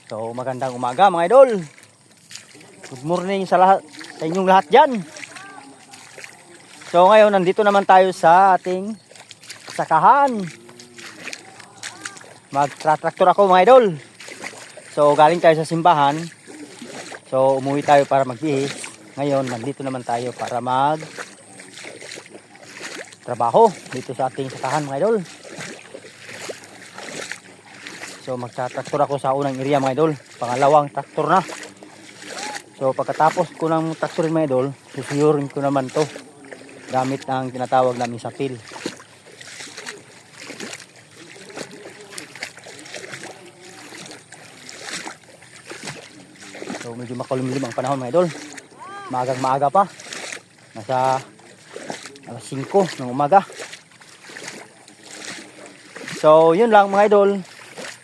So magandang umaga mga idol. Good morning sa lahat, sa inyong lahat dyan. So ngayon nandito naman tayo sa ating sakahan. Magtratraktor ako mga idol. So galing tayo sa simbahan. So umuwi tayo para magbihis. Ngayon nandito naman tayo para mag trabaho dito sa ating sakahan mga idol. So magtratraktor ako sa unang area mga idol. Pangalawang traktor na. So pagkatapos ko ng traktorin mga idol, susuyurin ko naman to gamit ang tinatawag namin sapil. So medyo makulimlim ang panahon mga idol. Maagang maaga pa. Nasa alas 5 ng umaga. So yun lang mga idol.